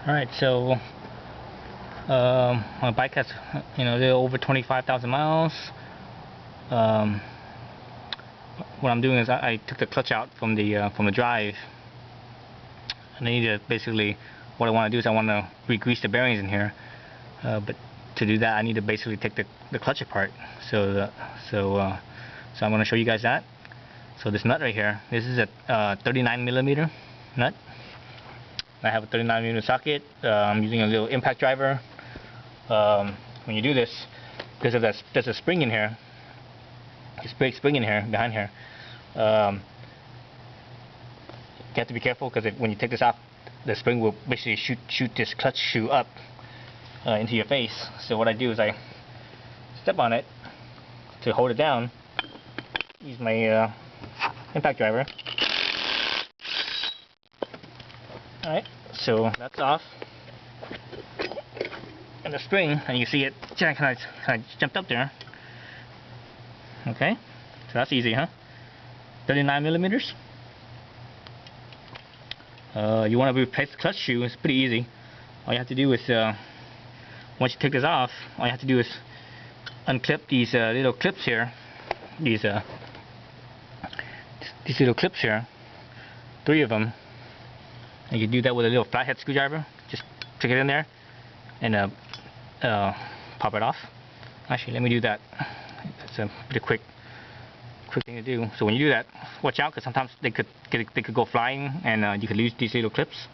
Alright, so my bike has a little over 25,000 miles. What I'm doing is I took the clutch out from the drive, and I need to basically, what I want to do is I want to re-grease the bearings in here, but to do that I need to basically take the clutch apart. So I'm going to show you guys that. So this nut right here, this is a 39mm nut. I have a 39mm socket. I'm using a little impact driver. When you do this, because of that, there's a spring in here. This big spring in here, behind here. You have to be careful, because when you take this off, the spring will basically shoot this clutch shoe up into your face. So what I do is I step on it to hold it down. Use my impact driver. Alright, so that's off. And the spring, and you see it kind of jumped up there. Okay, so that's easy, huh? 39mm. You want to replace the clutch shoe. It's pretty easy. All you have to do is, once you take this off, all you have to do is unclip these little clips here. These little clips here, 3 of them. And you can do that with a little flathead screwdriver. Just stick it in there and pop it off. Actually, let me do that. That's a pretty quick thing to do. So when you do that, watch out, because sometimes they could go flying, and you could lose these little clips.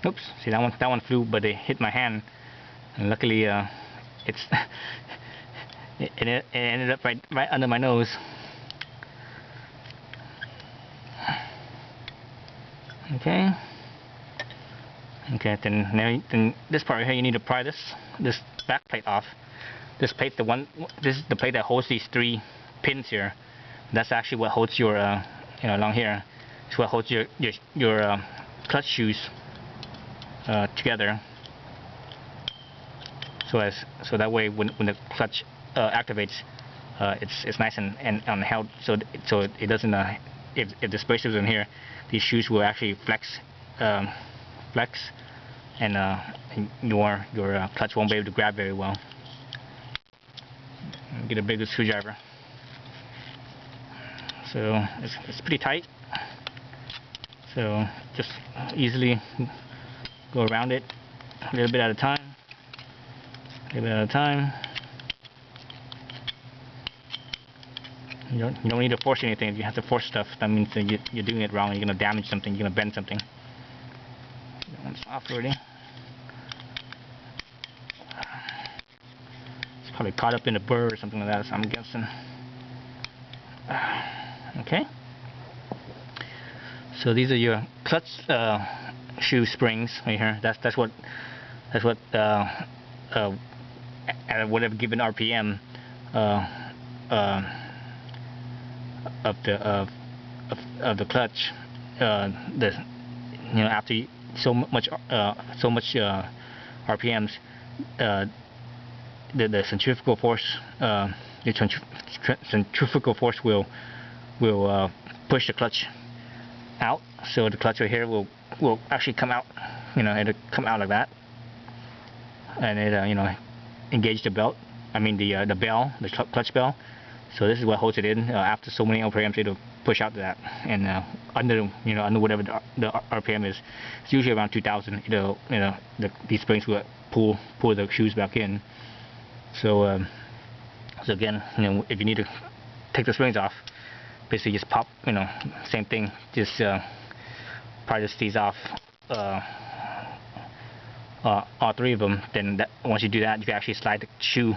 Oops! See, that one flew, but it hit my hand, and luckily it ended up right under my nose. Okay. Then this part right here, you need to pry this back plate off. This plate, this is the plate that holds these 3 pins here. That's actually what holds your along here. It's what holds your clutch shoes together. So that way when the clutch activates, it's nice and held, so it doesn't if the spacers in here, these shoes will actually flex, and your clutch won't be able to grab very well. Get a bigger screwdriver. So it's pretty tight. So just easily go around it a little bit at a time. You don't need to force anything. If you have to force stuff, that means that you're doing it wrong. You're going to damage something. You're going to bend something. That one's off already. It's probably caught up in a burr or something like that, so I'm guessing. Okay. So these are your clutch shoe springs right here. That's what at whatever given RPM of the clutch, after so much RPMs, the centrifugal force will push the clutch out. So the clutch right here will actually come out. It'll come out like that, and it engage the belt. I mean the bell, the clutch bell. So this is what holds it in. After so many RPMs, it'll push out to that, and under whatever the RPM is, it's usually around 2,000. These springs will pull the shoes back in. So again, if you need to take the springs off, basically just pop. Same thing. Just pry these off. All 3 of them. Then once you do that, you can actually slide the shoe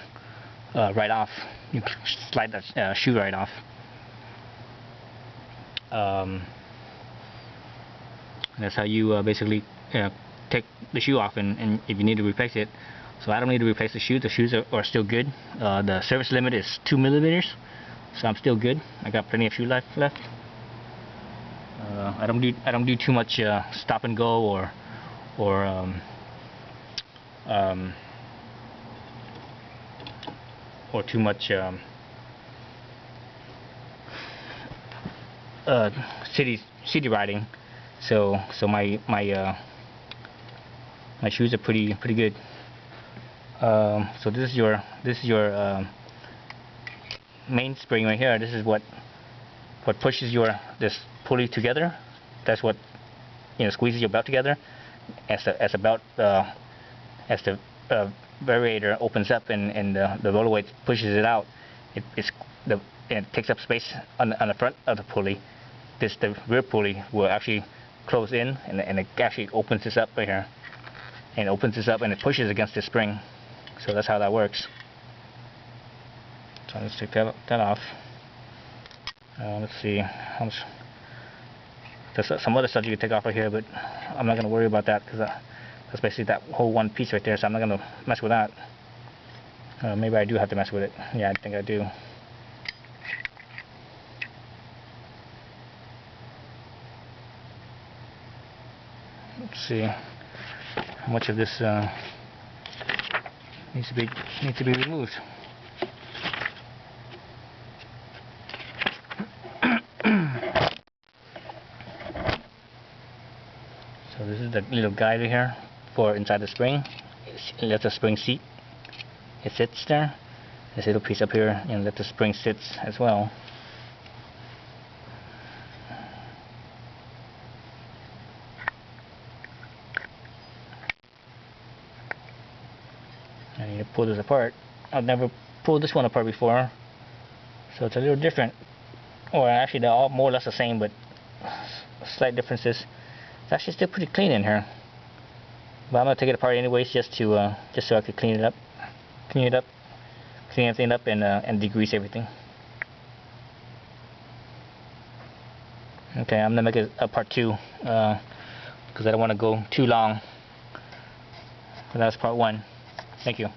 right off. You can slide that shoe right off. That's how you basically take the shoe off, and if you need to replace it. So I don't need to replace the shoes. The shoes are still good. The service limit is 2mm, so I'm still good. I got plenty of shoe life left. I don't do too much stop and go or too much city riding, so my shoes are pretty good. So this is your main spring right here. This is what pushes this pulley together. That's what squeezes your belt together as the belt as the variator opens up and the roller weight pushes it out. It takes up space on the front of the pulley. The rear pulley will actually close in, and it actually opens this up right here, and it opens this up and it pushes against the spring. So that's how that works. So let's take that off. Let's see how much. There's some other stuff you can take off right here, but I'm not going to worry about that because that's basically that whole one piece right there. So I'm not going to mess with that. Maybe I do have to mess with it. Yeah, I think I do. Let's see how much of this needs to be removed. So this is the little guide right here for inside the spring. It lets the spring seat. It sits there. This little piece up here, and let the spring sits as well. I need to pull this apart. I've never pulled this one apart before, so it's a little different. Or actually, they're all more or less the same, but slight differences. It's actually still pretty clean in here, but I'm gonna take it apart anyways, just so I could clean everything up, and degrease everything. Okay, I'm gonna make it a part 2 because I don't want to go too long. But that's part 1. Thank you.